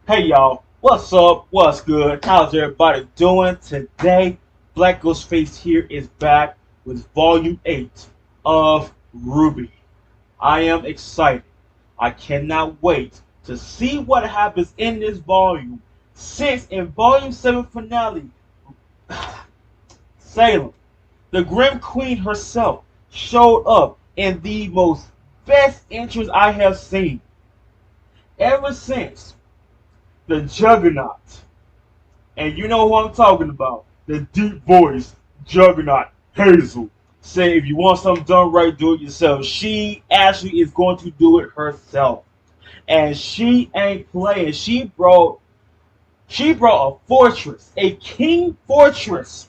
Hey y'all, what's up? What's good? How's everybody doing today? BlackGhostFace here is back with Volume 8 of RWBY. I am excited. I cannot wait to see what happens in this volume. Since in Volume 7 finale, Salem, the Grim Queen herself, showed up in the most best entrance I have seen ever since the Juggernaut. And you know who I'm talking about. The deep voice Juggernaut Hazel. Say if you want something done right, do it yourself. She actually is going to do it herself. And she ain't playing. She brought a fortress, a king fortress,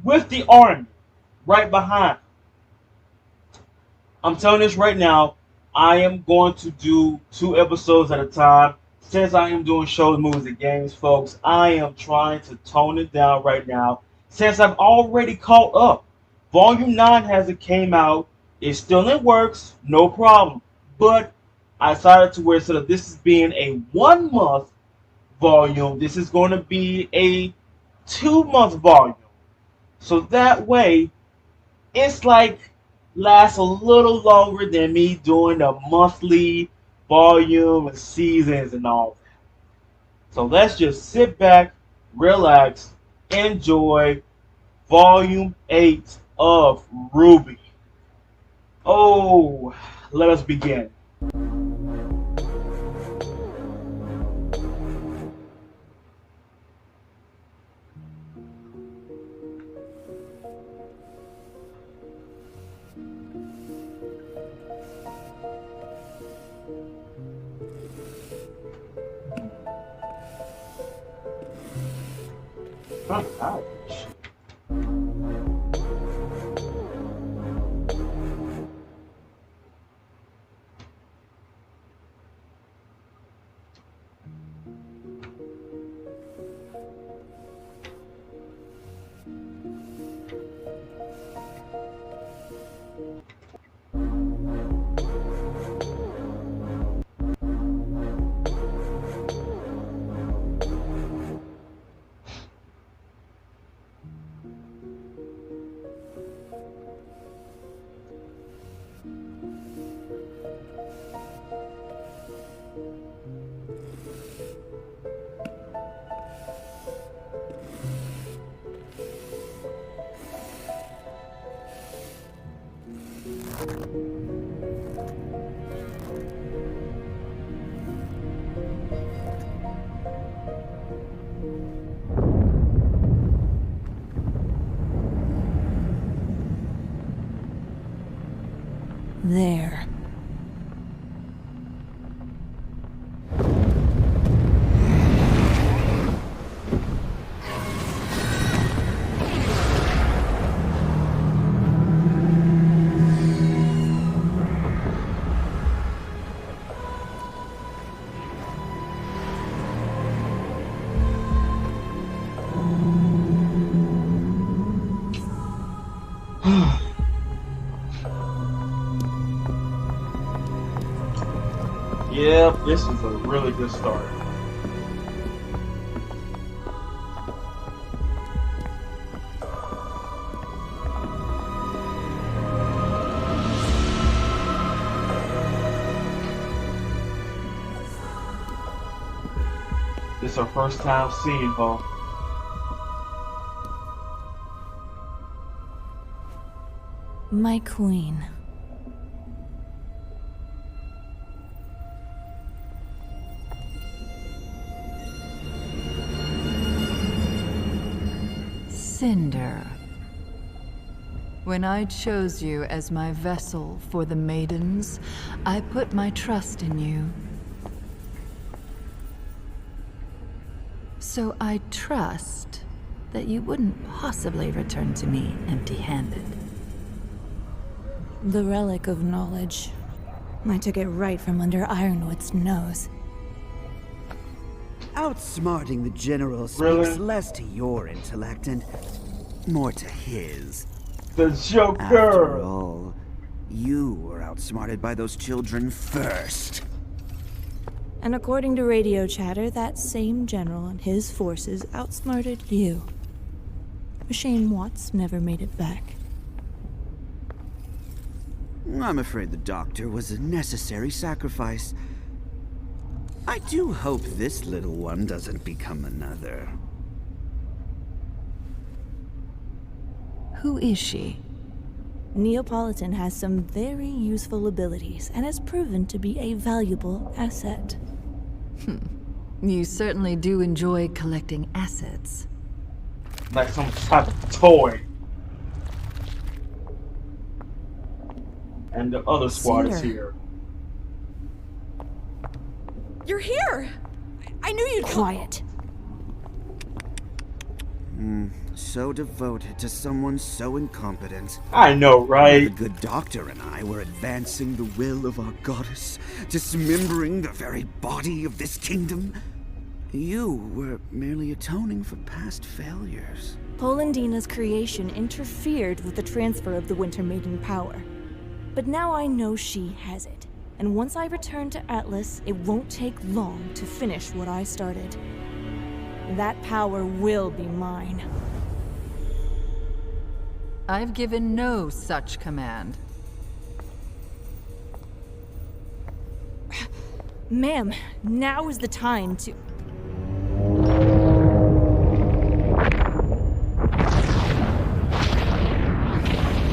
with the army right behind. I'm telling this right now. I am going to do 2 episodes at a time. Since I am doing shows, movies, and games, folks, I am trying to tone it down right now. Since I've already caught up. Volume 9 hasn't came out. It's still in works, no problem. But I decided to where instead of this is being a 1 month volume, this is going to be a 2 month volume. So that way, it's like lasts a little longer than me doing a monthly volume and seasons and all that. So let's just sit back, relax, enjoy volume 8 of RWBY. Oh, let us begin. Ouch. There. Yeah, this is a really good start. This is our first time seeing her. My queen. Cinder. When I chose you as my vessel for the maidens, I put my trust in you. So I trust that you wouldn't possibly return to me empty-handed. The relic of knowledge. I took it right from under Ironwood's nose. Outsmarting the General speaks Really? less to your intellect and more to his. The After Joker! all, you were outsmarted by those children first. And according to radio chatter, that same general and his forces outsmarted you. A shame Watts never made it back. I'm afraid the doctor was a necessary sacrifice. I do hope this little one doesn't become another. Who is she? Neapolitan has some very useful abilities and has proven to be a valuable asset. You certainly do enjoy collecting assets. Like some type of toy. And the other squad is Cinder. here. You're here! I knew you'd Quiet. So devoted to someone so incompetent. I know, The right? good doctor and I were advancing the will of our goddess, dismembering the very body of this kingdom. You were merely atoning for past failures. Polandina's creation interfered with the transfer of the Winter Maiden power. But now I know she has it. And once I return to Atlas, it won't take long to finish what I started. That power will be mine. I've given no such command. Ma'am, now is the time to...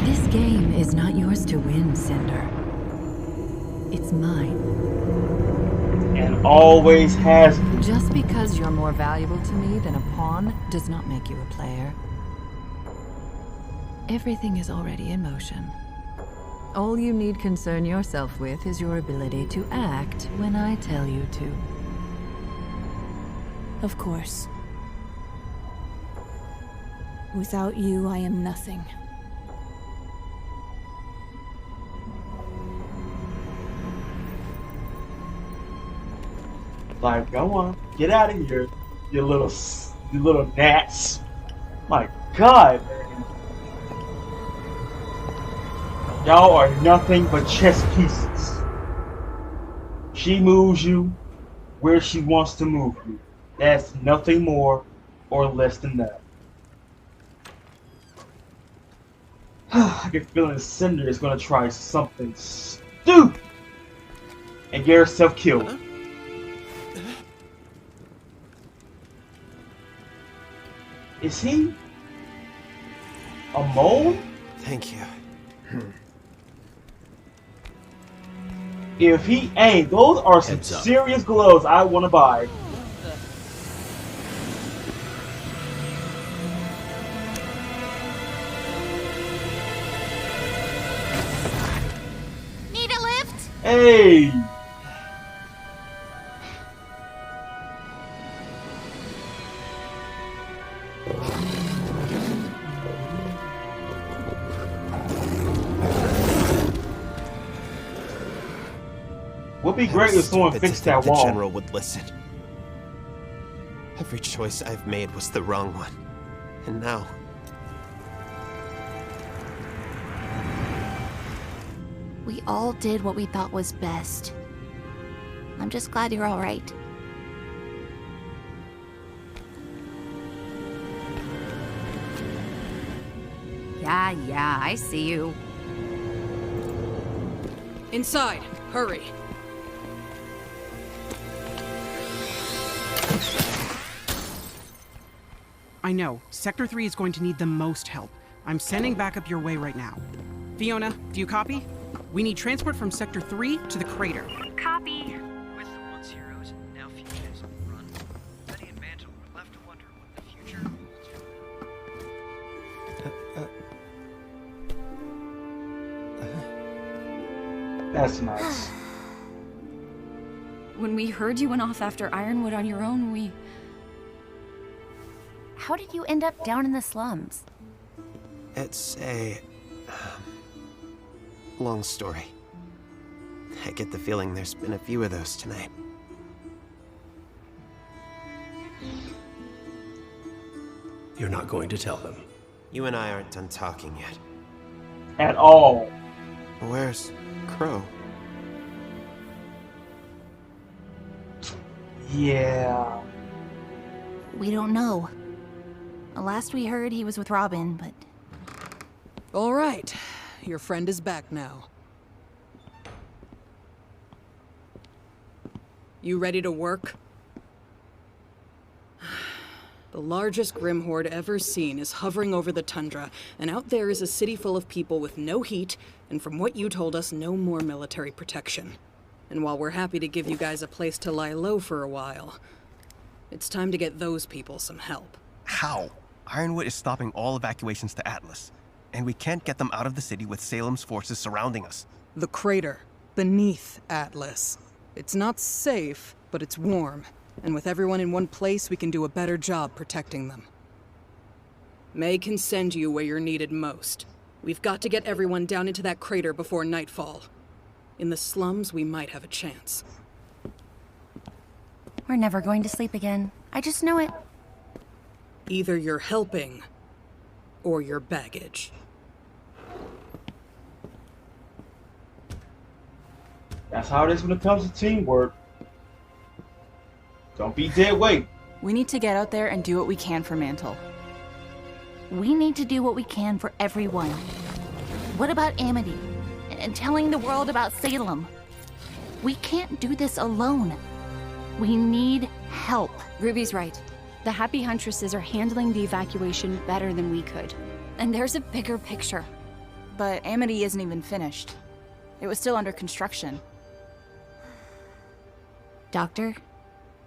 This game is not yours to win, Cinder. It's mine. And always has been. Just because you're more valuable to me than a pawn does not make you a player. Everything is already in motion. All you need concern yourself with is your ability to act when I tell you to. Of course. Without you, I am nothing. Like, go on, get out of here, you little gnats. My God, man. Y'all are nothing but chess pieces. She moves you where she wants to move you. That's nothing more or less than that. I get the feeling Cinder is gonna try something stupid and get herself killed. Is he a mole? Thank you. If he ain't, those are some Heads up. serious gloves I want to buy. Need a lift? Hey! Would be great if someone Stupid to fixed think that the wall. general would listen. Every choice I've made was the wrong one. And now... We all did what we thought was best. I'm just glad you're all right. Yeah, I see you. Inside! Hurry! I know. Sector 3 is going to need the most help. I'm sending backup your way right now. Fiona, do you copy? We need transport from Sector 3 to the crater. Copy. With the once heroes, now fugitives on the run, Betty and Mantle were left to wonder what the future holds for them. That's nice. When we heard you went off after Ironwood on your own, we... How did you end up down in the slums? It's a... long story. I get the feeling there's been a few of those tonight. You're not going to tell them. You and I aren't done talking yet. At all. Where's Crow? Yeah. We don't know. Last we heard, he was with Robin, but... All right. Your friend is back now. You ready to work? The largest Grim Horde ever seen is hovering over the tundra, and out there is a city full of people with no heat, and from what you told us, no more military protection. And while we're happy to give you guys a place to lie low for a while, it's time to get those people some help. How? Ironwood is stopping all evacuations to Atlas, and we can't get them out of the city with Salem's forces surrounding us. The crater, beneath Atlas. It's not safe, but it's warm, and with everyone in one place, we can do a better job protecting them. May can send you where you're needed most. We've got to get everyone down into that crater before nightfall. In the slums, we might have a chance. We're never going to sleep again. I just know it. Either you're helping, or you're baggage. That's how it is when it comes to teamwork. Don't be dead weight. We need to get out there and do what we can for Mantle. We need to do what we can for everyone. What about Amity? And telling the world about Salem? We can't do this alone. We need help. Ruby's right. The Happy Huntresses are handling the evacuation better than we could. And there's a bigger picture. But Amity isn't even finished. It was still under construction. Doctor,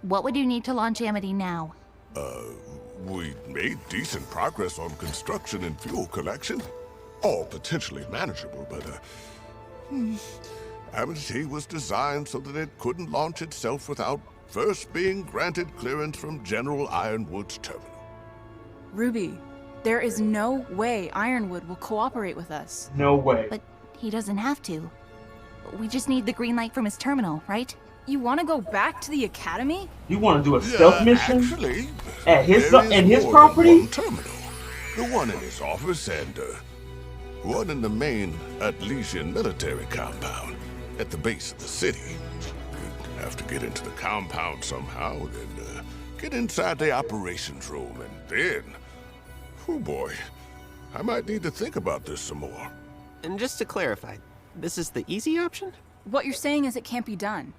what would you need to launch Amity now? We made decent progress on construction and fuel collection. All potentially manageable, but, Amity was designed so that it couldn't launch itself without first being granted clearance from General Ironwood's terminal. Ruby, there is no way Ironwood will cooperate with us. No way. But he doesn't have to. We just need the green light from his terminal, right? You want to go back to the academy? You want to do a stealth mission? Actually, at his more property? than one terminal. The one in his office and one in the main Atlesian military compound at the base of the city. You'd have to get into the compound somehow, then get inside the operations room, and then... Oh boy, I might need to think about this some more. And just to clarify, this is the easy option? What you're saying is it can't be done.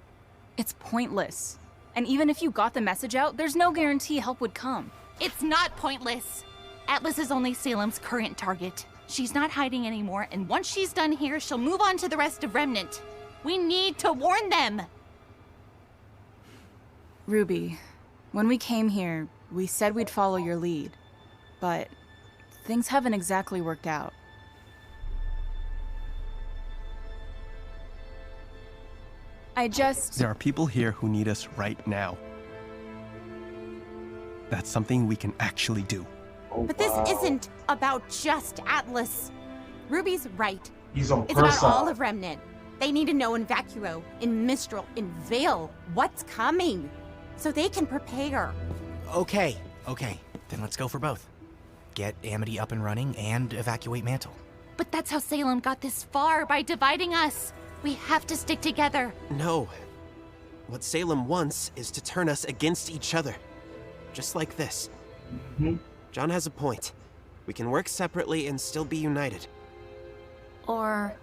It's pointless. And even if you got the message out, there's no guarantee help would come. It's not pointless. Atlas is only Salem's current target. She's not hiding anymore, and once she's done here, she'll move on to the rest of Remnant. We need to warn them! Ruby, when we came here, we said we'd follow your lead. But things haven't exactly worked out. There are people here who need us right now. That's something we can actually do. Oh, but this isn't about just Atlas. Ruby's right. He's on It's her about side. all of Remnant. They need to know in Vacuo, in Mistral, in Vale, what's coming, so they can prepare. Okay, then let's go for both. Get Amity up and running and evacuate Mantle. But that's how Salem got this far, by dividing us. We have to stick together. No. What Salem wants is to turn us against each other. Just like this. John has a point. We can work separately and still be united. Or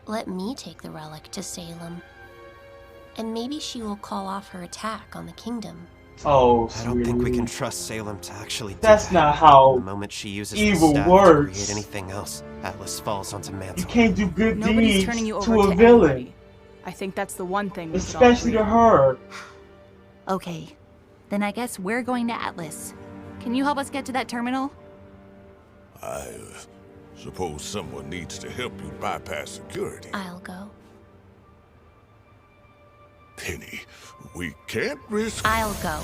let me take the relic to Salem. And maybe she will call off her attack on the kingdom. Oh, I don't think we can trust Salem to actually do That's that. not how The moment she uses evil the staff works. to create anything else, Atlas falls onto Mantle. You can't do good Nobody's deeds turning you over to a to villain. anybody. I think that's the one thing we should all Especially agree to on. her. Okay, then I guess we're going to Atlas. Can you help us get to that terminal? I suppose someone needs to help you bypass security. I'll go. Penny, we can't risk... I'll go.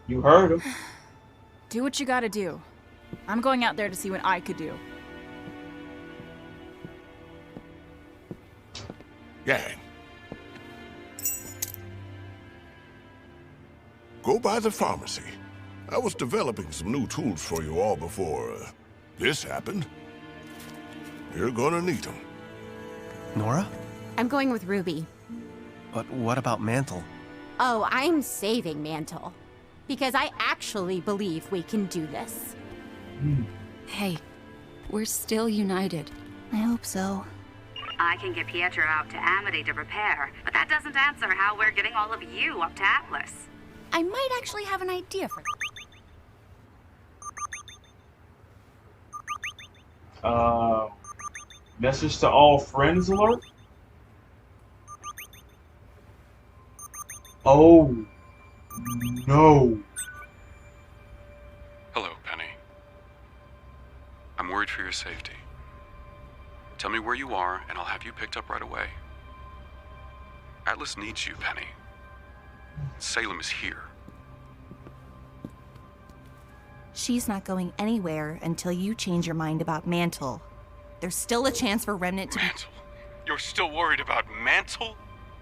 You heard him. Do what you gotta do. I'm going out there to see what I could do. Gang. Go by the pharmacy. I was developing some new tools for you all before this happened. You're gonna need them. Nora? I'm going with Ruby. But what about Mantle? Oh, I'm saving Mantle. Because I actually believe we can do this. Hey, we're still united. I hope so. I can get Pietro out to Amity to prepare, but that doesn't answer how we're getting all of you up to Atlas. I might actually have an idea for Message to all friends alert? Oh, no. Hello, Penny. I'm worried for your safety. Tell me where you are, and I'll have you picked up right away. Atlas needs you, Penny. Salem is here. She's not going anywhere until you change your mind about Mantle. There's still a chance for Remnant to Mantle? You're still worried about Mantle?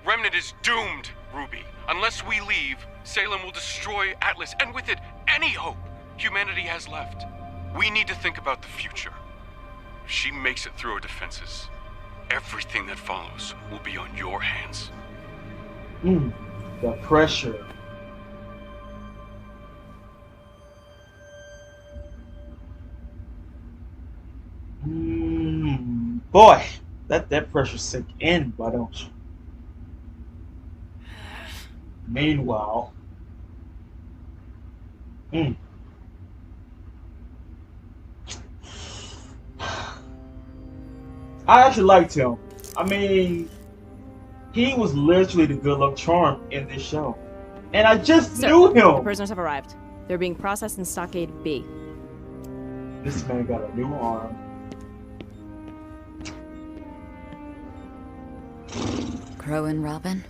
Remnant is doomed, Ruby. Unless we leave, Salem will destroy Atlas, and with it, any hope humanity has left. We need to think about the future. If she makes it through her defenses, everything that follows will be on your hands. The pressure. Boy, that pressure sink in, why don't you? Meanwhile, I actually liked him. I mean, he was literally the good luck charm in this show. And I just knew him! The prisoners have arrived. They're being processed in Stockade B. This man got a new arm. Crow and Robin?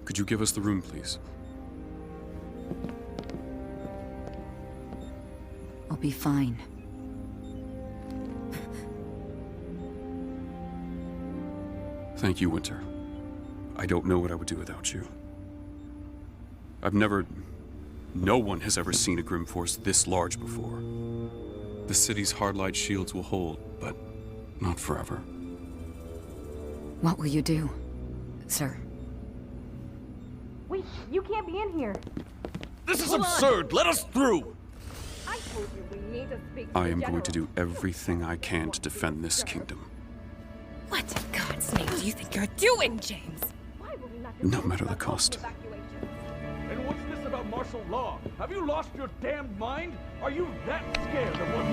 Could you give us the room, please? I'll be fine. Thank you, Winter. I don't know what I would do without you. No one has ever seen a Grim Force this large before. The city's hard-light shields will hold, but not forever. What will you do, sir? Wait, you can't be in here. This is absurd! Let us through! I told you we need to speak I am going to do everything I can to defend this kingdom. What in God's name do you think you're doing, James? No matter the cost. And what's this about martial law? Have you lost your damned mind? Are you that scared of what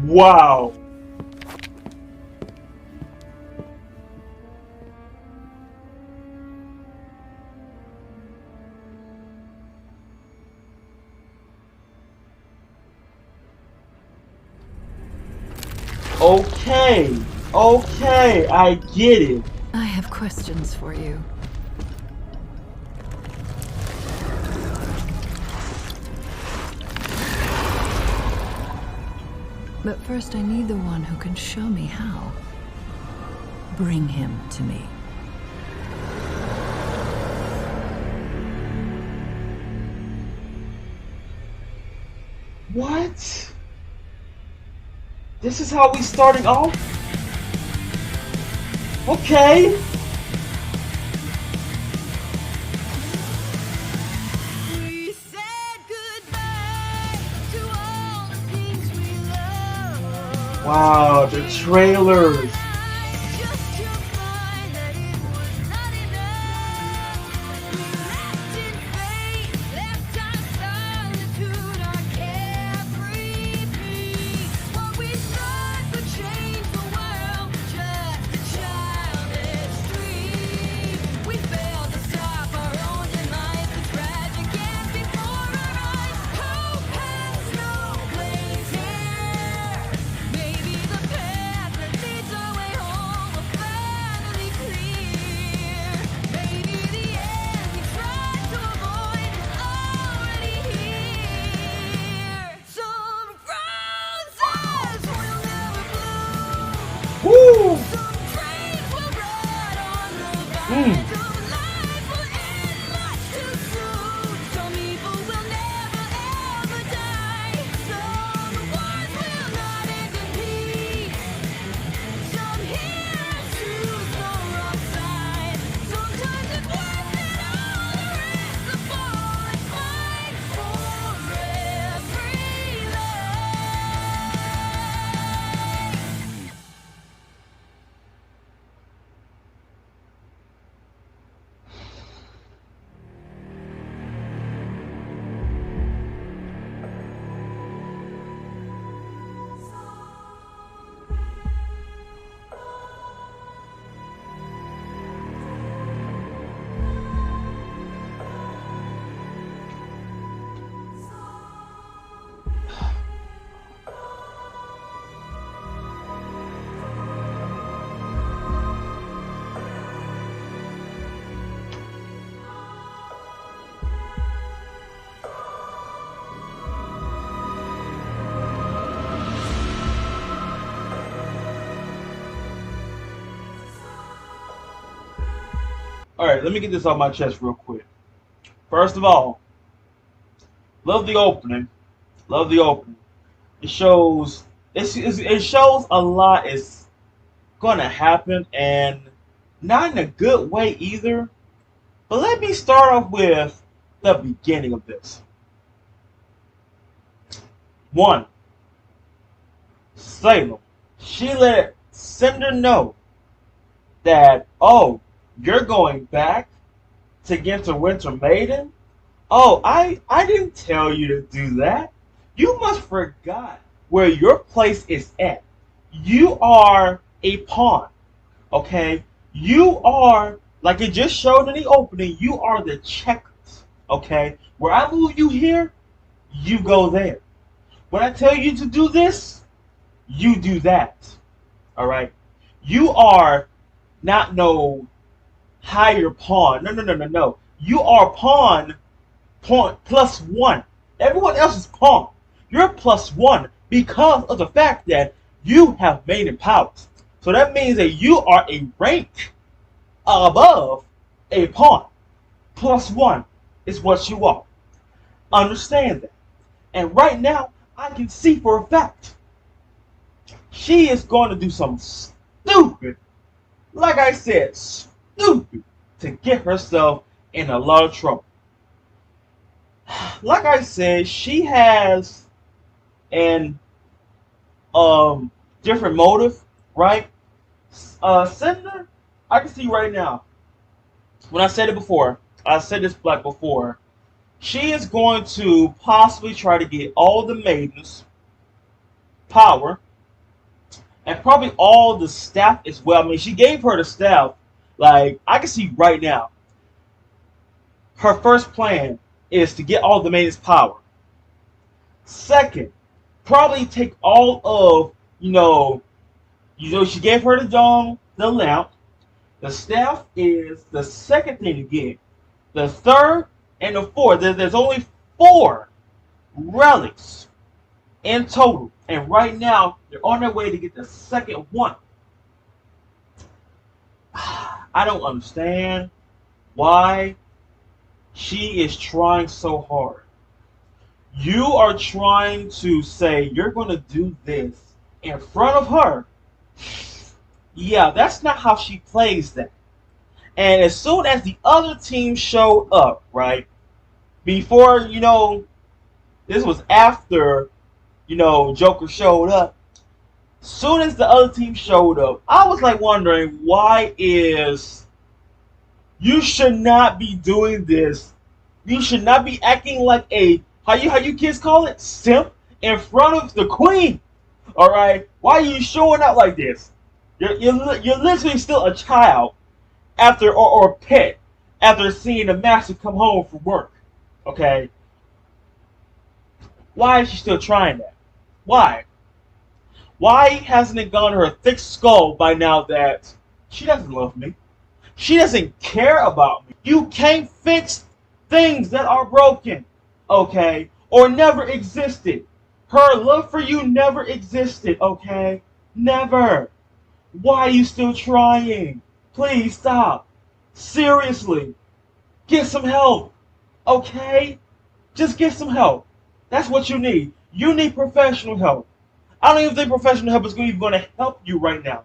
Wow. Okay, I get it. I have questions for you. But first I need the one who can show me how. Bring him to me. What? This is how we starting off? Okay. Wow, the trailers. Alright, let me get this off my chest real quick. First of all, love the opening. Love the opening. It shows it shows a lot is gonna happen, and not in a good way either. But let me start off with the beginning of this. One, Salem. She let Cinder know that, oh, you're going back to get the Winter Maiden? Oh, I didn't tell you to do that. You must forgot where your place is at. You are a pawn, okay? You are, like it just showed in the opening, you are the checkers, okay? Where I move you here, you go there. When I tell you to do this, you do that, all right? You are not no higher pawn. No. You are pawn +1. Everyone else is pawn. You're +1 because of the fact that you have maiden powers. So that means that you are a rank above a pawn. +1 is what you are. Understand that. And right now, I can see for a fact she is going to do something stupid. Like I said, stupid to get herself in a lot of trouble. Like I said, she has an different motive, right? Cinder, I can see right now. When I said it before, I said this black before. She is going to possibly try to get all the maidens power, and probably all the staff as well. I mean, she gave her the staff. Like, I can see right now, her first plan is to get all the maidens power. Second, probably take all of, she gave her the lamp. The staff is the second thing to get. The third and the fourth, there's only 4 relics in total. And right now, they're on their way to get the second one. I don't understand why she is trying so hard. You are trying to say you're going to do this in front of her. Yeah, that's not how she plays that. And as soon as the other team showed up, right, before, this was after, Joker showed up. Soon as the other team showed up, I was like wondering, why is... You should not be doing this. You should not be acting like a, how you kids call it, simp, in front of the queen. All right? Why are you showing out like this? You're literally still a child after, or a pet, after seeing the master come home from work. Okay? Why is she still trying that? Why? Why hasn't it gone to her thick skull by now that she doesn't love me? She doesn't care about me. You can't fix things that are broken, okay? Or never existed. Her love for you never existed, okay? Never. Why are you still trying? Please stop. Seriously. Get some help, okay? Just get some help. That's what you need. You need professional help. I don't even think professional help is even going to help you right now.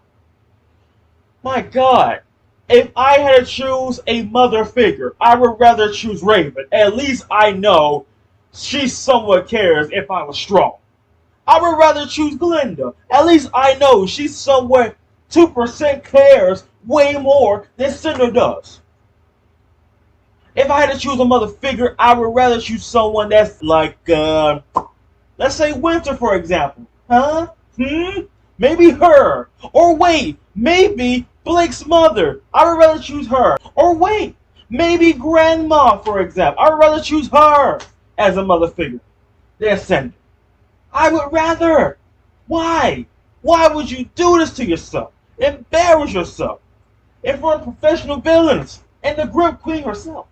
My God. If I had to choose a mother figure, I would rather choose Raven. At least I know she somewhat cares if I was strong. I would rather choose Glinda. At least I know she somewhat 2% cares way more than Cinder does. If I had to choose a mother figure, I would rather choose someone that's like, let's say Winter, for example. Huh? Maybe her. Or wait, maybe Blake's mother. I would rather choose her. Or wait, maybe Grandma, for example. I would rather choose her as a mother figure than Cinder. I would rather. Why? Why would you do this to yourself? Embarrass yourself in front of professional villains and the Grip Queen herself.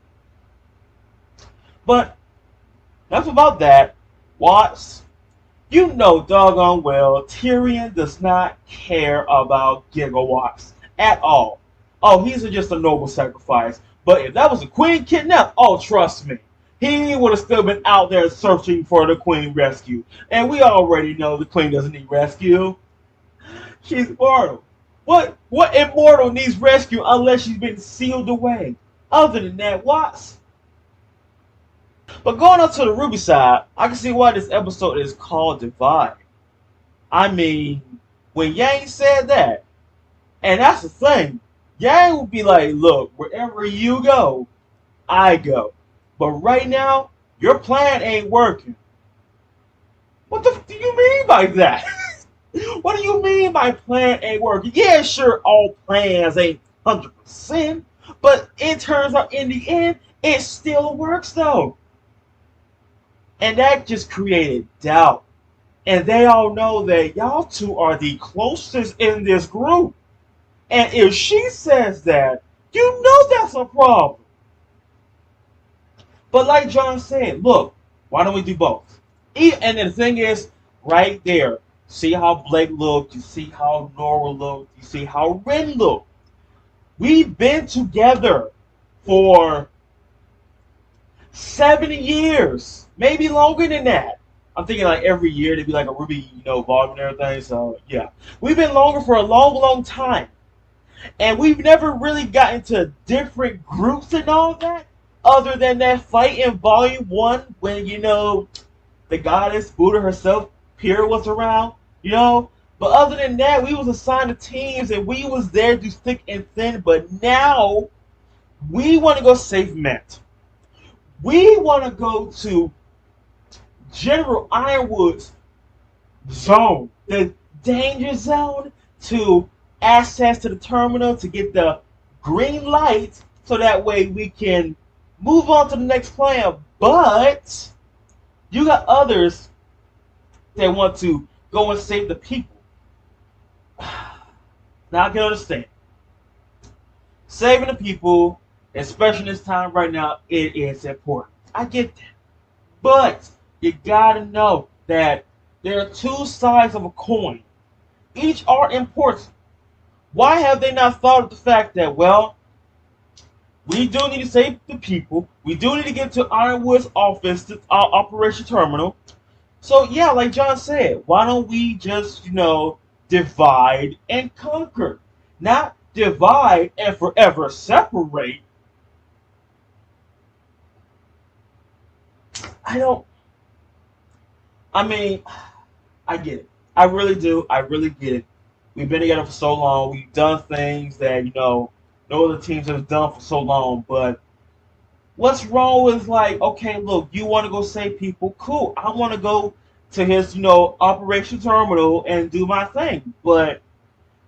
But enough about that. Watts, you know doggone well Tyrion does not care about gigawatts at all. Oh, he's just a noble sacrifice. But if that was a queen kidnapped, oh, trust me, he would have still been out there searching for the queen rescue. And we already know the queen doesn't need rescue. She's immortal. What immortal needs rescue unless she's been sealed away? Other than that, what? But going on to the RWBY side, I can see why this episode is called Divide. I mean, when Yang said that, and that's the thing, Yang would be like, look, wherever you go, I go. But right now, your plan ain't working. What the f do you mean by that? What do you mean by plan ain't working? Yeah, sure, all plans ain't 100%, but it turns out in the end, it still works though. And that just created doubt. And they all know that y'all two are the closest in this group. And if she says that, you know that's a problem. But like John said, look, why don't we do both? And the thing is, right there, see how Blake looked, you see how Nora looked, you see how Ren looked. We've been together for 70 years, maybe longer than that. I'm thinking like every year there'd be like a RWBY, volume and everything. So yeah, we've been longer for a long, long time, and we've never really gotten to different groups and all that, other than that fight in Volume 1 when the goddess Buddha herself, Pyrrha, was around. But other than that, we was assigned to teams and we was there through thick and thin. But now we want to go save Mint. We want to go to General Ironwood's zone, the danger zone, to access to the terminal to get the green light so that way we can move on to the next plan. But you got others that want to go and save the people. Now I can understand. Saving the people, especially in this time right now, it is important. I get that. But you gotta know that there are two sides of a coin. Each are important. Why have they not thought of the fact that, well, we do need to save the people. We do need to get to Ironwood's office, to Operation Terminal. So yeah, like John said, why don't we just, divide and conquer? Not divide and forever separate. I get it. I really do. I really get it. We've been together for so long. We've done things that, no other teams have done for so long. But what's wrong with okay, look, you want to go save people? Cool. I want to go to his, Operation Terminal and do my thing. But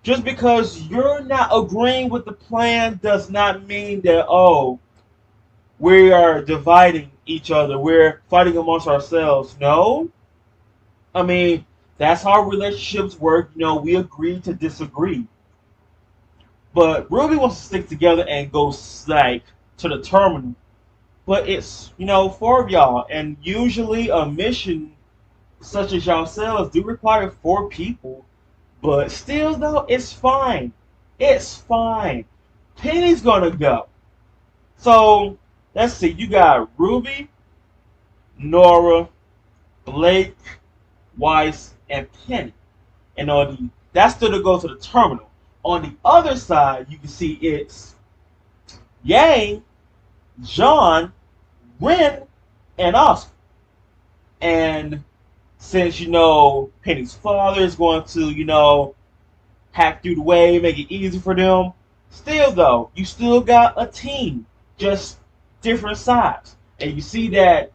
just because you're not agreeing with the plan does not mean that, we are dividing each other. We're fighting amongst ourselves. No. That's how relationships work. We agree to disagree. But RWBY wants to stick together and go, to the terminal. But it's, 4 of y'all. And usually a mission such as yourselves do require 4 people. But still, though, it's fine. It's fine. Penny's gonna go. So, let's see. You got RWBY, Nora, Blake, Weiss, and Penny. And that's still to go to the terminal. On the other side, you can see it's Yang, John, Ren, and Oscar. And since, Penny's father is going to, hack through the way, make it easy for them, still, though, you still got a team, just different sides. And you see that,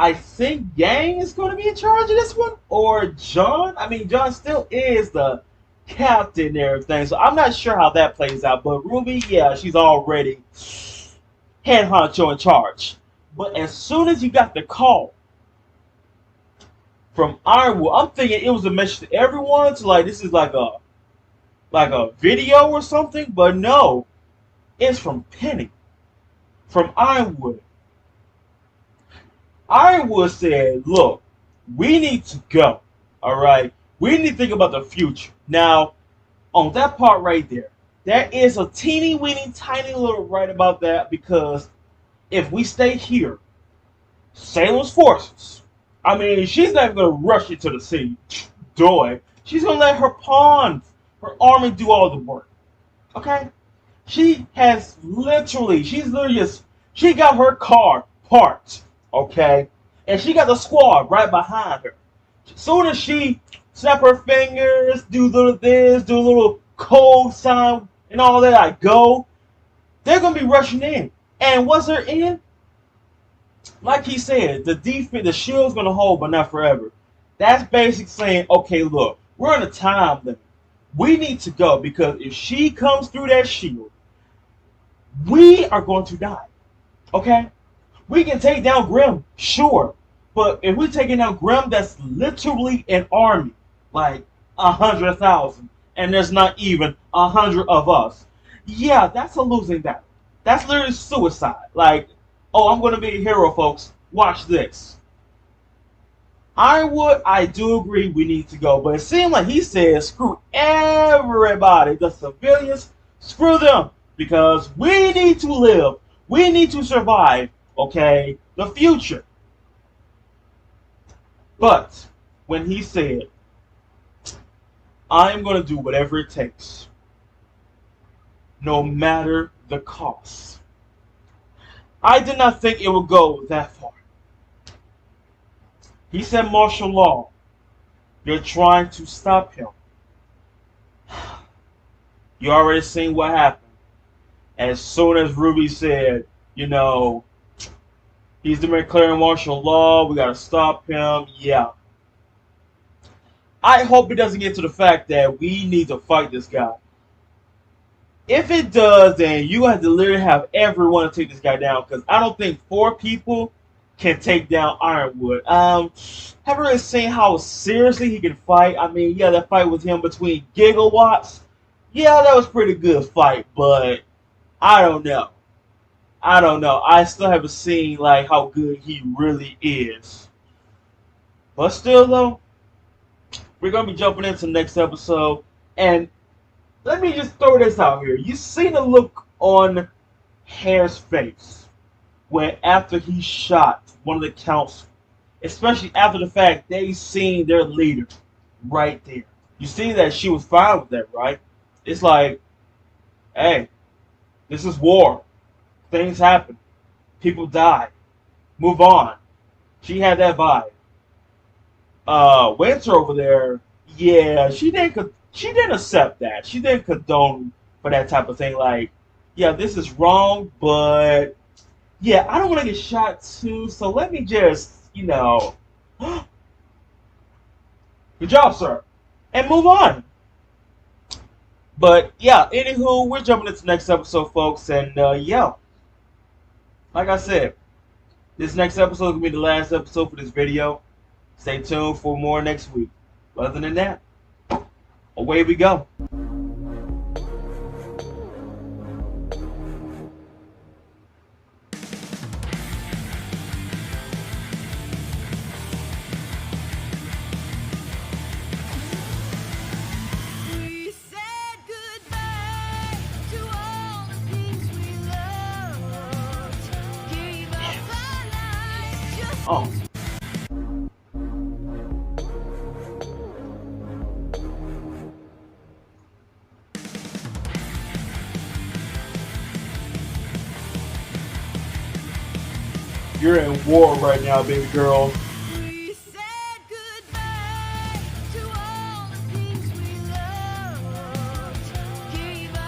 I think Yang is going to be in charge of this one, or John. John still is the captain and everything, so I'm not sure how that plays out. But RWBY, yeah, she's already head honcho in charge. But as soon as you got the call from Ironwood, I'm thinking it was a message to everyone, to this is like a video or something. But no, it's from Penny, from Ironwood. Ironwood said, look, we need to go, all right? We need to think about the future. Now, on that part right there, There is a teeny weeny tiny little right about that, because if we stay here, Salem's forces, I mean, she's not even going to rush into the city. Joy. She's going to let her pawns, her army do all the work. Okay? She's literally just, she got her car parked. Okay? And she got the squad right behind her. As soon as she snap her fingers, do little this, do a little code sign, and all that, I go, they're going to be rushing in. And once they're in, like he said, the defense, the shield's going to hold, but not forever. That's basically saying, okay, look, we're in a time limit. We need to go, because if she comes through that shield, we are going to die. Okay? We can take down Grim, sure. But if we're taking down Grim, that's literally an army. Like 100,000. And there's not even 100 of us. Yeah, that's a losing battle. That's literally suicide. Like, oh, I'm going to be a hero, folks. Watch this. Ironwood, I do agree we need to go. But it seemed like he said, screw everybody. The civilians, screw them. Because we need to live. We need to survive. Okay? The future. But when he said, I am going to do whatever it takes, no matter the cost, I did not think it would go that far. He said martial law. You're trying to stop him. You already seen what happened. As soon as RWBY said, you know, he's declaring martial law, we gotta stop him, yeah. I hope it doesn't get to the fact that we need to fight this guy. If it does, then you have to literally have everyone to take this guy down, because I don't think 4 people can take down Ironwood. Haven't really seen how seriously he can fight. I mean, yeah, that fight with him between Gigawatts, yeah, that was a pretty good fight, but I don't know. I still haven't seen like how good he really is. But still, though, we're gonna be jumping into the next episode, and let me just throw this out here. You seen the look on Hare's face when after he shot one of the council, especially after the fact they seen their leader right there. You see that she was fine with that, right? It's like, hey, this is war. Things happen. People die. Move on. She had that vibe. Winter over there, yeah, she didn't accept that. She didn't condone for that type of thing. Like, yeah, this is wrong, but yeah, I don't want to get shot too, so let me just, you know, good job, sir, and move on. But yeah, anywho, we're jumping into the next episode, folks, and yeah, like I said, this next episode is going to be the last episode for this video. Stay tuned for more next week. Other than that, away we go. Oh. You're in war right now, baby girl.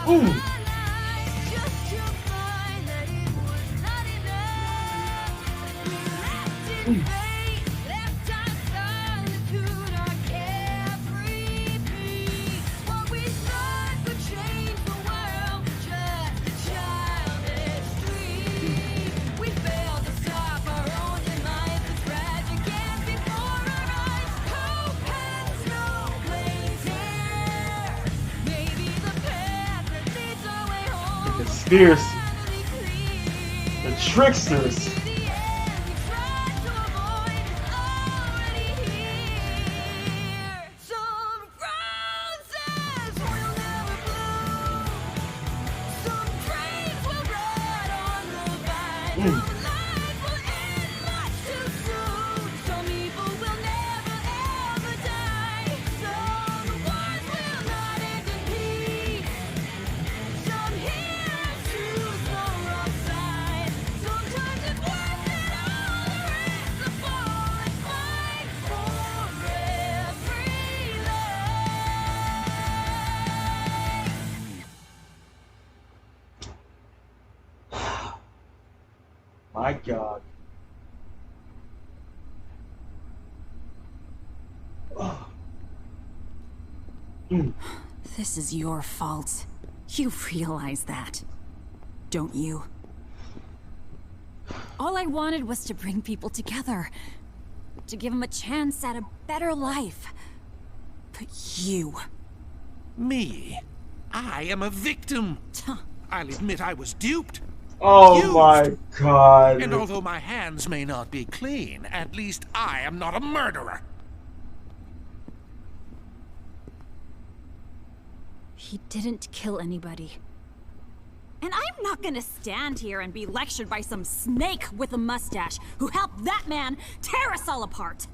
Ooh. The conspiracy. The tricksters. My God. This is your fault. You realize that, don't you? All I wanted was to bring people together. To give them a chance at a better life. But you... Me? I am a victim. I'll admit I was duped. Oh Used. my God. And although my hands may not be clean, at least I am not a murderer. He didn't kill anybody. And I'm not gonna stand here and be lectured by some snake with a mustache who helped that man tear us all apart.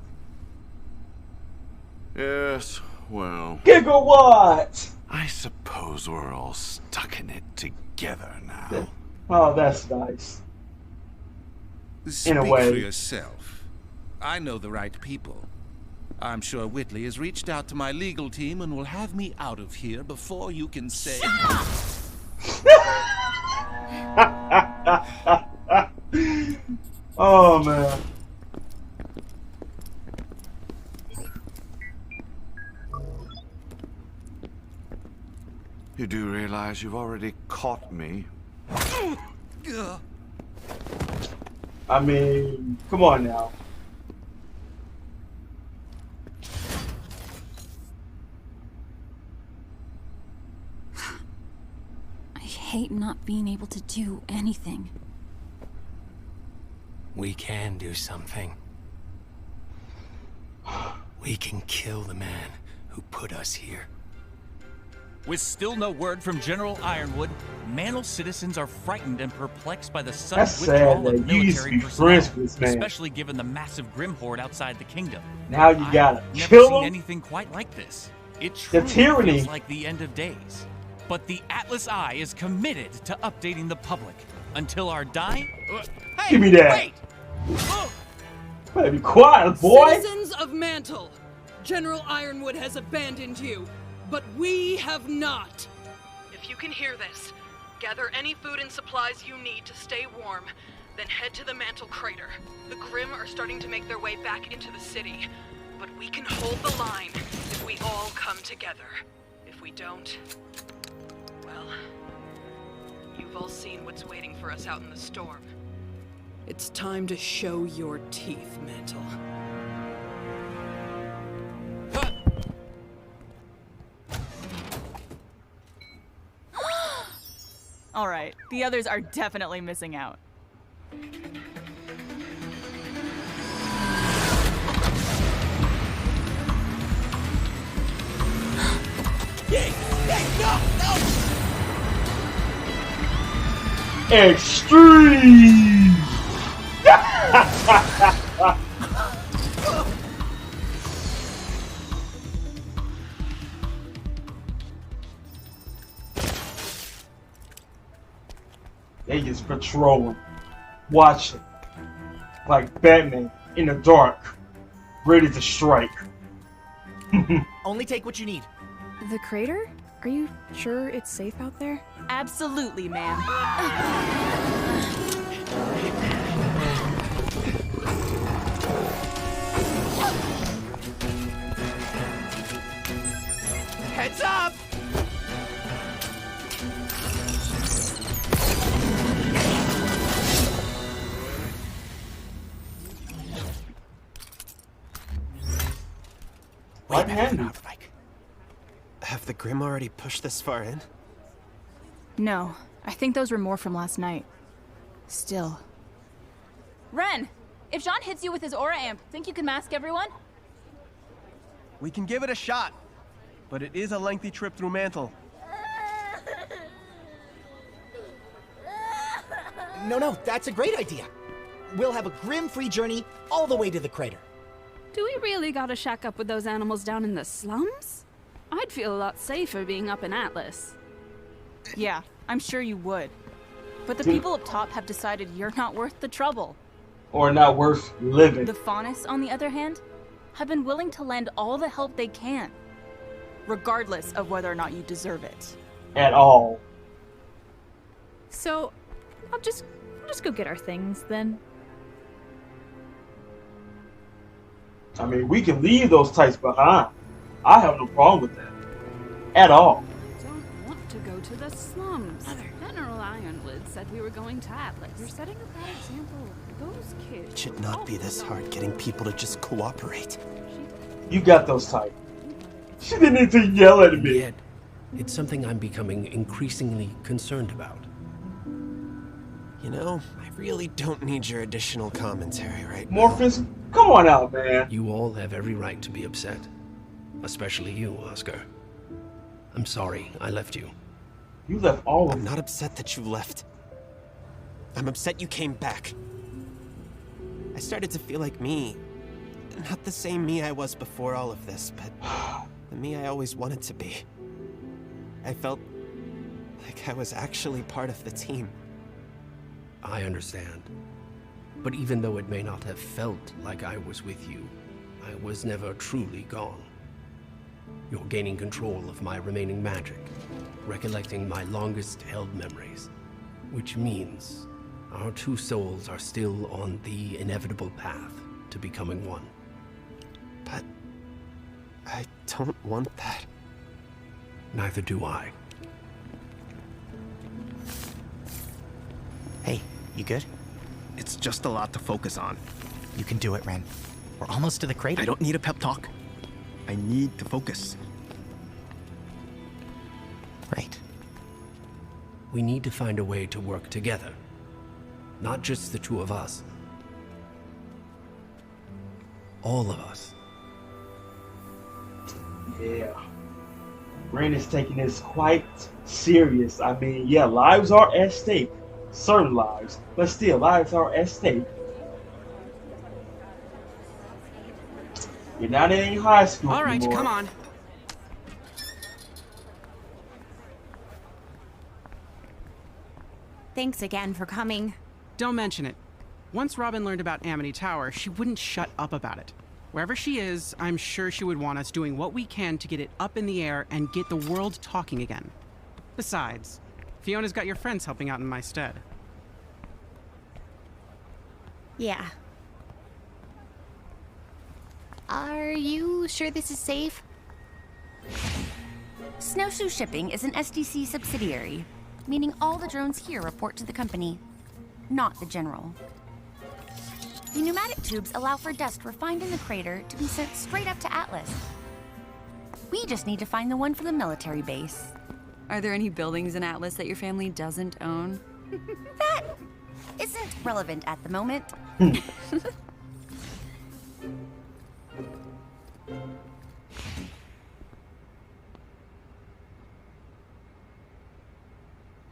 Yes, well... Gigawatt! I suppose we're all stuck in it together now. Oh, that's nice. Speak In a way. for yourself. I know the right people. I'm sure Whitley has reached out to my legal team and will have me out of here before you can say... Oh, man. You do realize you've already caught me? I mean, come on now. I hate not being able to do anything. We can do something. We can kill the man who put us here. With still no word from General Ironwood, Mantle citizens are frightened and perplexed by the sudden That's withdrawal sad of that you used to military be personnel, friends with this man. especially given the massive Grim Horde outside the kingdom. Now you gotta I've never kill seen him? anything quite like this. It The truly tyranny. feels like the end of days. But the Atlas Eye is committed to updating the public until our dying. Hey, Give me that. Wait! Better be quiet, boy. Citizens of Mantle, General Ironwood has abandoned you, but we have not. If you can hear this, gather any food and supplies you need to stay warm, then head to the Mantle crater. The Grimm are starting to make their way back into the city, but we can hold the line if we all come together. If we don't, well, you've all seen what's waiting for us out in the storm. It's time to show your teeth, Mantle. All right, the others are definitely missing out. Extreme! They just patrolling, watching, like Batman in the dark, ready to strike. Only take what you need. The crater? Are you sure it's safe out there? Absolutely, ma'am. Heads up! What happened? Have the Grimm already pushed this far in? No, I think those were more from last night. Still. Ren! If Jean hits you with his aura amp, think you can mask everyone? We can give it a shot, but it is a lengthy trip through Mantle. No, that's a great idea. We'll have a grim-free journey all the way to the crater. Do we really gotta shack up with those animals down in the slums? I'd feel a lot safer being up in Atlas. Yeah, I'm sure you would. But the people up top have decided you're not worth the trouble. Or not worth living. The Faunus, on the other hand, have been willing to lend all the help they can, regardless of whether or not you deserve it. At all. So, I'll just go get our things then. I mean, we can leave those types behind. I have no problem with that. At all. Don't want to go to the slums. General Ironwood said we were going to Atlas. You're setting a bad example. Those kids. It should not be this hard getting people to just cooperate. You got those types. She didn't need to yell at me. Yet, it's something I'm becoming increasingly concerned about. You know, I really don't need your additional commentary right now. Morpheus, come on out, man. You all have every right to be upset. Especially you, Oscar. I'm sorry I left you. You left all of I'm not upset that you left. I'm upset you came back. I started to feel like me. Not the same me I was before all of this, but the me I always wanted to be. I felt like I was actually part of the team. I understand. But even though it may not have felt like I was with you, I was never truly gone. You're gaining control of my remaining magic, recollecting my longest-held memories, which means our two souls are still on the inevitable path to becoming one. But I don't want that. Neither do I. Hey, you good? It's just a lot to focus on. You can do it, Ren. We're almost to the crater. I don't need a pep talk. I need to focus. Right. We need to find a way to work together. Not just the two of us. All of us. Yeah. Ren is taking this quite serious. I mean, yeah, lives are at stake. Certain lives. But still, lives are at stake. You're not in any high school All right, anymore. come on. Thanks again for coming. Don't mention it. Once Robin learned about Amity Tower, she wouldn't shut up about it. Wherever she is, I'm sure she would want us doing what we can to get it up in the air and get the world talking again. Besides, Fiona's got your friends helping out in my stead. Yeah. Are you sure this is safe? Snowshoe Shipping is an SDC subsidiary, meaning all the drones here report to the company, not the General. The pneumatic tubes allow for dust refined in the crater to be sent straight up to Atlas. We just need to find the one for the military base. Are there any buildings in Atlas that your family doesn't own? That isn't relevant at the moment.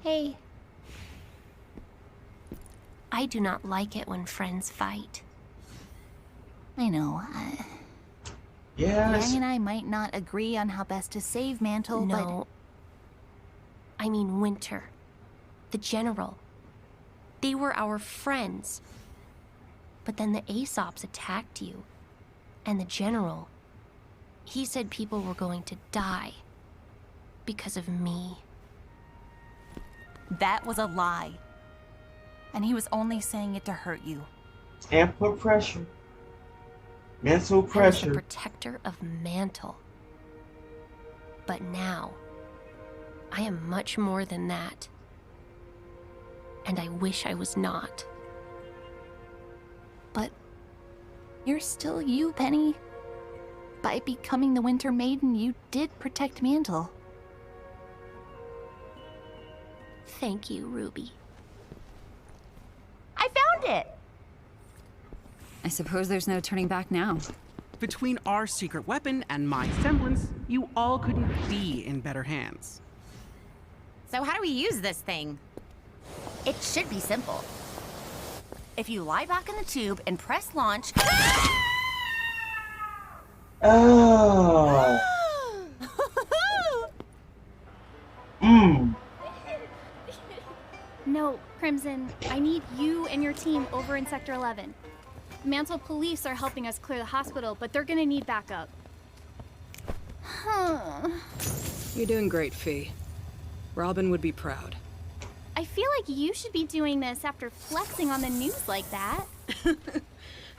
Hey. I do not like it when friends fight. I know. Yes. Yang and I might not agree on how best to save Mantle, No. I mean Winter. The General. They were our friends. But then the Aesops attacked you. And the General, he said people were going to die. Because of me. That was a lie. And he was only saying it to hurt you. And put pressure. Mental I was the pressure. protector of Mantle. But now, I am much more than that. And I wish I was not. But you're still you, Penny. By becoming the Winter Maiden, you did protect Mantle. Thank you, Ruby. I found it! I suppose there's no turning back now. Between our secret weapon and my semblance, you all couldn't be in better hands. So how do we use this thing? It should be simple. If you lie back in the tube and press launch... Oh. No, Crimson, I need you and your team over in Sector 11. Mantle police are helping us clear the hospital, but they're gonna need backup. You're doing great, Fee. Robin would be proud. I feel like you should be doing this after flexing on the news like that.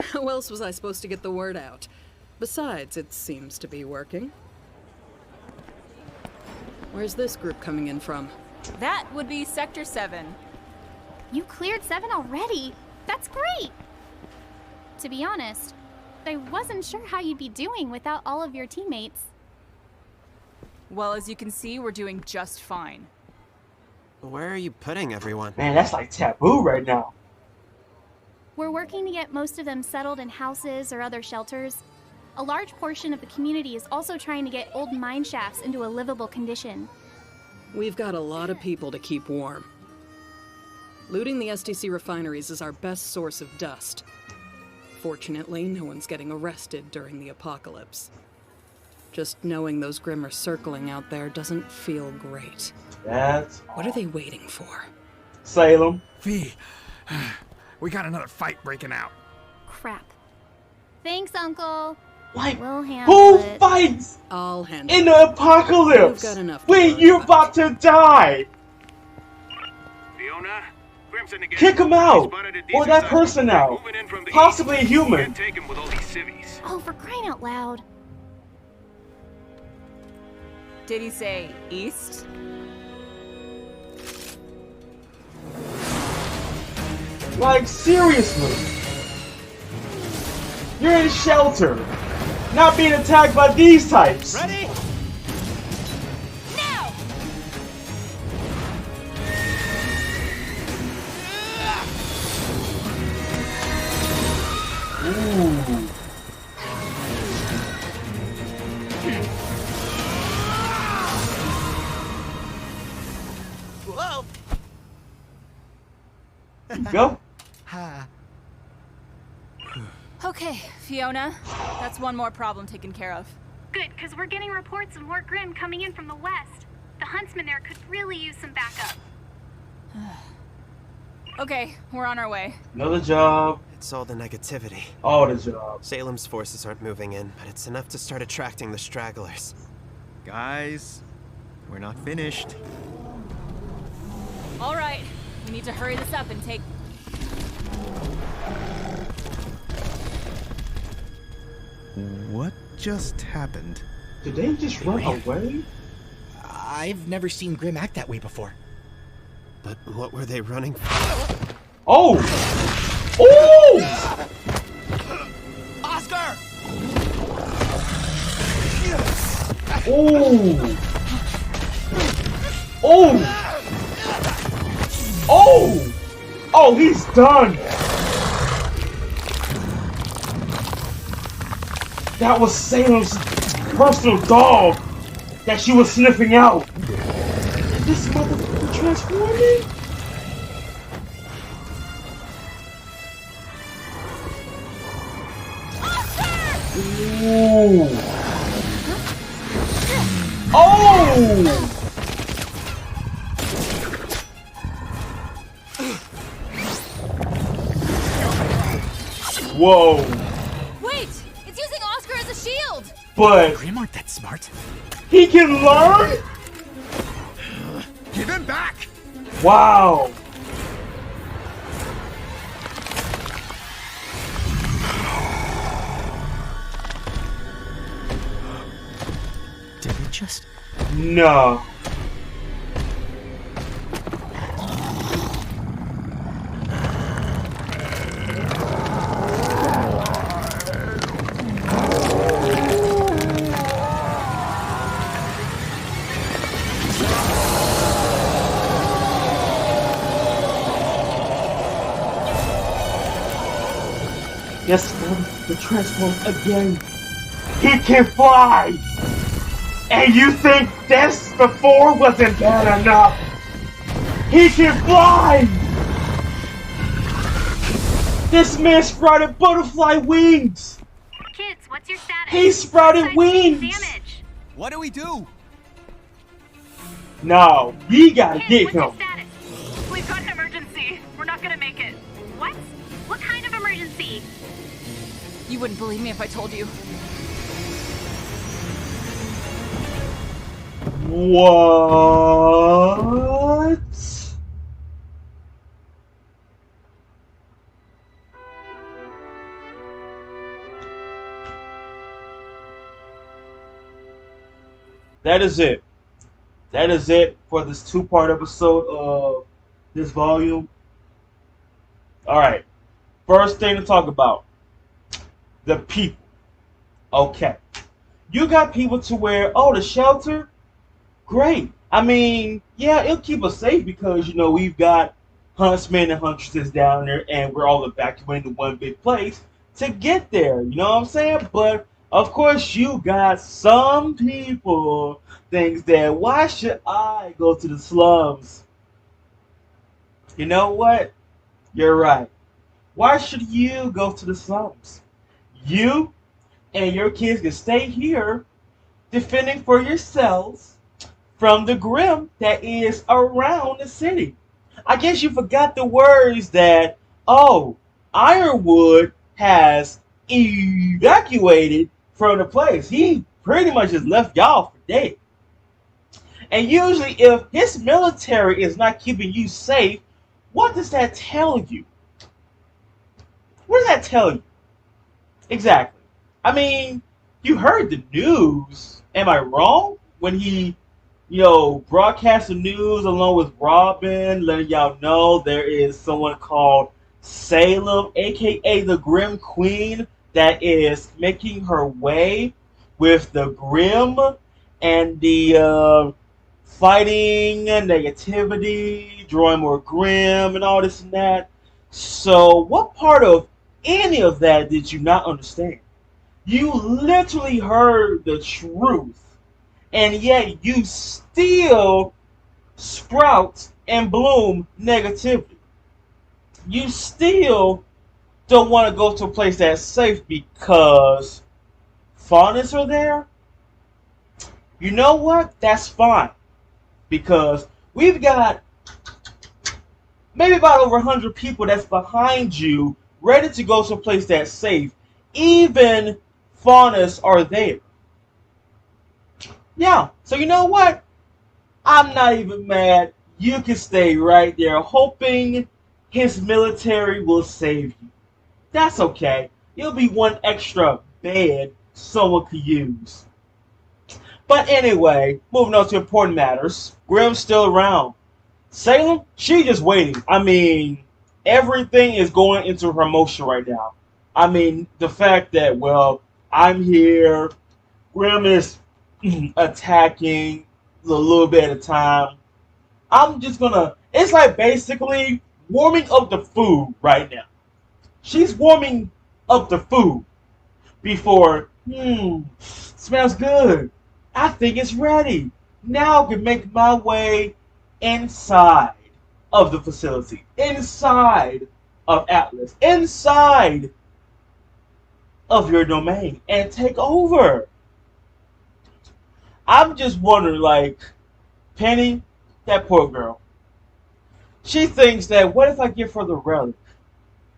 How else was I supposed to get the word out? Besides, it seems to be working. Where's this group coming in from? That would be Sector 7. You cleared 7 already? That's great! To be honest, I wasn't sure how you'd be doing without all of your teammates. Well, as you can see, we're doing just fine. Where are you putting everyone? Man, that's like taboo right now. We're working to get most of them settled in houses or other shelters. A large portion of the community is also trying to get old mine shafts into a livable condition. We've got a lot of people to keep warm. Looting the STC refineries is our best source of dust. Fortunately, no one's getting arrested during the apocalypse. Just knowing those Grimm are circling out there doesn't feel great. What are they waiting for? Salem. Fee, we got another fight breaking out. Crap. Thanks, Uncle. Like, we'll handle who it. fights I'll handle in the apocalypse? We've got enough. Wait, you're about to die. Fiona, Crimson again. Kick him out, Spotted a or decent that sized person group out. moving in from the Possibly a east. human. Can't take him with all these civvies. Oh, for crying out loud. Did he say east? Like, seriously. You're in shelter, not being attacked by these types. Ready? Now! Ooh. Whoa! Go. Okay, Fiona. That's one more problem taken care of. Good, because we're getting reports of more Grimm coming in from the west. The huntsman there could really use some backup. Okay, we're on our way. Another job. It's all the negativity. All the job. Salem's forces aren't moving in, but it's enough to start attracting the stragglers. Guys, we're not finished. All right, we need to hurry this up and take... What just happened? Did they just run away? I've never seen Grimm act that way before. But what were they running from? Oh! Oh! Oscar! Oh! Oh! Oh! Oh, he's done! That was Salem's personal dog that she was sniffing out. Did this motherfucker transform me? Ooh. Oh! Whoa. Wait! It's using Oscar as a shield! But Grimm aren't that smart. He can learn? Give him back! Wow. Did it just... No. Yes, the transform again. He can fly! And you think this before wasn't bad enough? He can fly! This man sprouted butterfly wings! Kids, what's your status? He sprouted wings! Damage. What do we do? No, we gotta get him. We've got an emergency. We're not gonna make it. What? What kind of emergency? You wouldn't believe me if I told you. What? That is it. That is it for this two-part episode of this volume. Alright. First thing to talk about. The people. Okay. You got people to where, oh, the shelter? Great. I mean, yeah, it'll keep us safe because, you know, we've got huntsmen and huntresses down there and we're all evacuating to one big place to get there. You know what I'm saying? But, of course, you got some people thinks that, why should I go to the slums? You know what? You're right. Why should you go to the slums? You and your kids can stay here defending for yourselves from the grim that is around the city. I guess you forgot the words that, oh, Ironwood has evacuated from the place. He pretty much just left y'all for dead. And usually if his military is not keeping you safe, what does that tell you? What does that tell you? Exactly. I mean, you heard the news. Am I wrong? When he, you know, broadcast the news along with Robin, letting y'all know there is someone called Salem, aka the Grim Queen, that is making her way with the Grim and the fighting negativity, drawing more Grim and all this and that. So what part of any of that did you not understand? You literally heard the truth, and yet you still sprout and bloom negativity. You still don't want to go to a place that's safe because faunists are there. You know what? That's fine. Because we've got maybe about over 100 people that's behind you, ready to go to a place that's safe. Even faunists are there. Yeah, so you know what? I'm not even mad. You can stay right there, hoping his military will save you. That's okay. It'll be one extra bed someone could use. But anyway, moving on to important matters. Grim's still around. Salem, she just waiting. I mean, everything is going into her motion right now. I mean, the fact that, well, I'm here, Grim is attacking a little bit at a time. I'm just gonna, it's like basically warming up the food right now. She's warming up the food before, smells good. I think it's ready. Now I can make my way inside of the facility, inside of Atlas, inside of your domain, and take over. I'm just wondering, like, Penny, that poor girl, she thinks that, what if I give her the relic?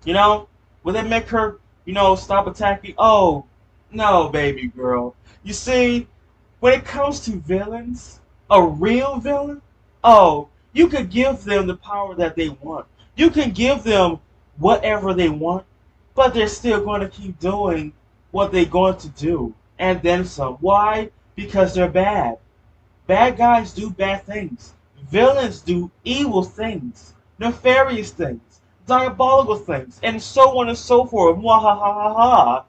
You know, will that make her, you know, stop attacking? Oh, no, baby girl. You see, when it comes to villains, a real villain, oh, you could give them the power that they want. You can give them whatever they want, but they're still going to keep doing what they're going to do. And then some. Why? Because they're bad. Bad guys do bad things. Villains do evil things, nefarious things, diabolical things, and so on and so forth. Mwahahaha.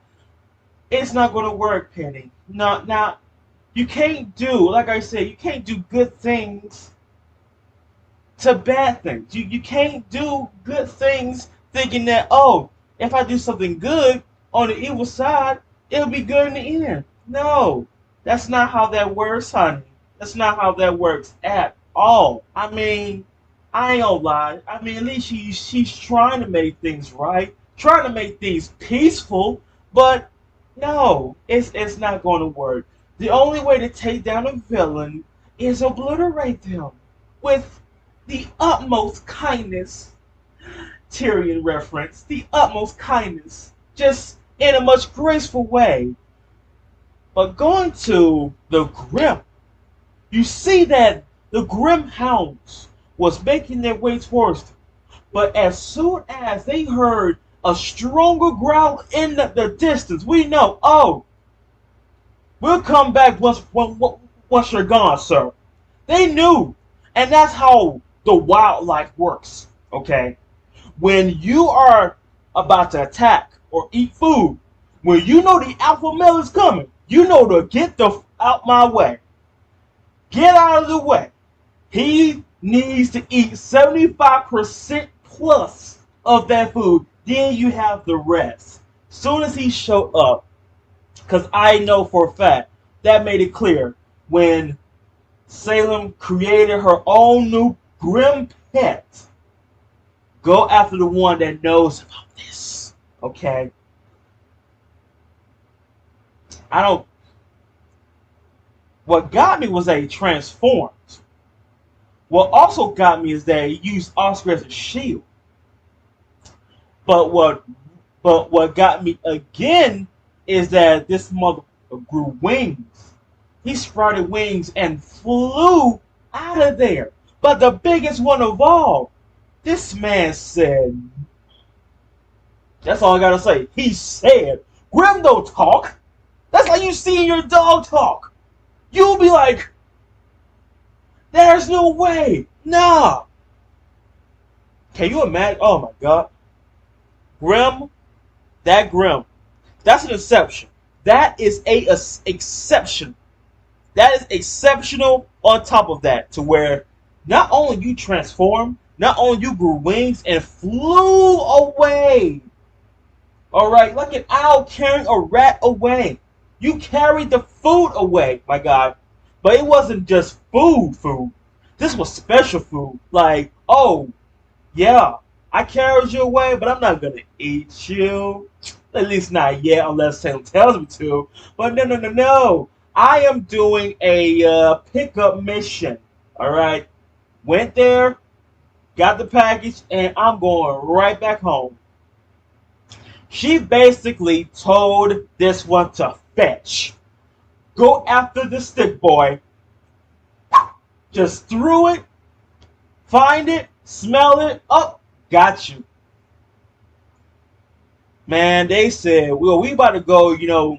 It's not going to work, Penny. Now, you can't do, like I said, you can't do good things to bad things. You can't do good things thinking that, oh, if I do something good on the evil side, it'll be good in the end. No, that's not how that works, honey. That's not how that works at all. I mean, I ain't gonna lie. I mean, at least she's trying to make things right, trying to make things peaceful, but no, it's not going to work. The only way to take down a villain is obliterate them with the utmost kindness. Tyrion reference, the utmost kindness, just in a much graceful way. But going to the Grim, you see that the Grim Hounds was making their way towards them. But as soon as they heard a stronger growl in the distance, we know, oh, we'll come back once you're gone, sir. They knew. And that's how the wildlife works, okay? When you are about to attack or eat food, when you know the alpha male is coming, you know to get the out my way. Get out of the way. He needs to eat 75% plus of that food. Then you have the rest. Soon as he showed up, because I know for a fact that made it clear when Salem created her own new Grim pet. Go after the one that knows about this. Okay? What got me was that he transformed. What also got me is that he used Oscar as a shield. But what got me again is that this mother grew wings. He sprouted wings and flew out of there. But the biggest one of all, this man said, that's all I gotta say. He said, Grim don't talk. That's like you seeing your dog talk. You'll be like, there's no way. Nah. Can you imagine? Oh my God. Grim. That's an exception. That is a exception. That is exceptional on top of that, to where not only you transform, not only you grew wings and flew away. Alright, like an owl carrying a rat away. You carried the food away, my God. But it wasn't just food. This was special food. Like, oh, yeah, I carried you away, but I'm not going to eat you. At least not yet, unless Salem tells me to. But no. I am doing a pickup mission. Alright? Went there, got the package, and I'm going right back home. She basically told this one to fetch. Go after the stick boy. Just threw it. Find it. Smell it. Up. Got you. Man, they said, well, we about to go,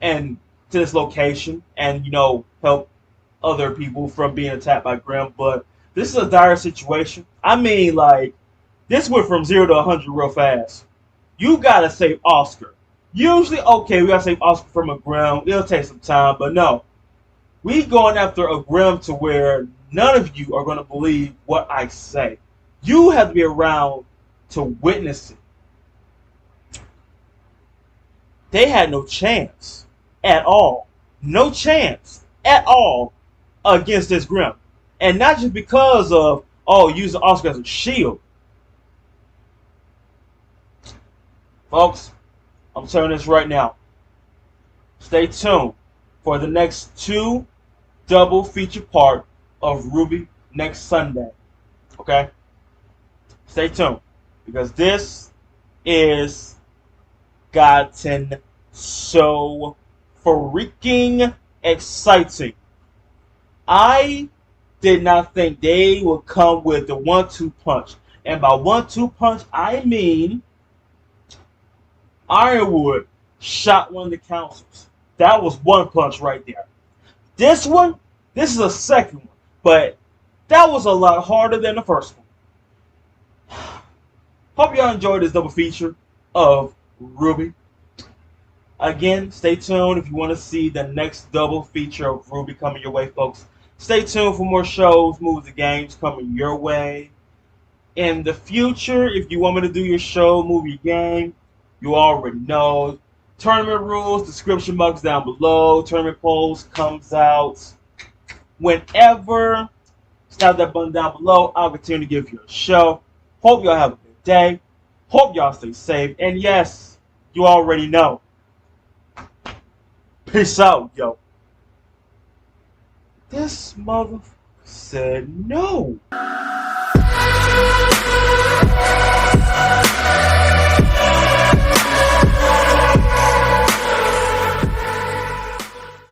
and to this location and, help other people from being attacked by Grim. But this is a dire situation. I mean, like, this went from 0 to 100 real fast. You gotta save Oscar. Usually, okay, we gotta save Oscar from a Grim. It'll take some time, but no. We going after a Grim to where none of you are gonna believe what I say. You have to be around to witness it. They had no chance at all. No chance at all against this Grim. And not just because of, using Oscar as a shield. Folks, I'm telling this right now. Stay tuned for the next 2 double feature part of RWBY next Sunday. Okay? Stay tuned. Because this is gotten so freaking exciting. I did not think they would come with the 1-2 punch. And by 1-2 punch, I mean Ironwood shot one of the councils. That was one punch right there. This is a second one. But that was a lot harder than the first one. Hope y'all enjoyed this double feature of RWBY. Again, stay tuned if you want to see the next double feature of RWBY coming your way, folks. Stay tuned for more shows, movies, and games coming your way. In the future, if you want me to do your show, movie, game, you already know. Tournament rules, description box down below. Tournament polls comes out whenever. Slap that button down below. I'll continue to give you a show. Hope y'all have a good day. Hope y'all stay safe. And yes, you already know. Peace out, yo. This motherfucker said no.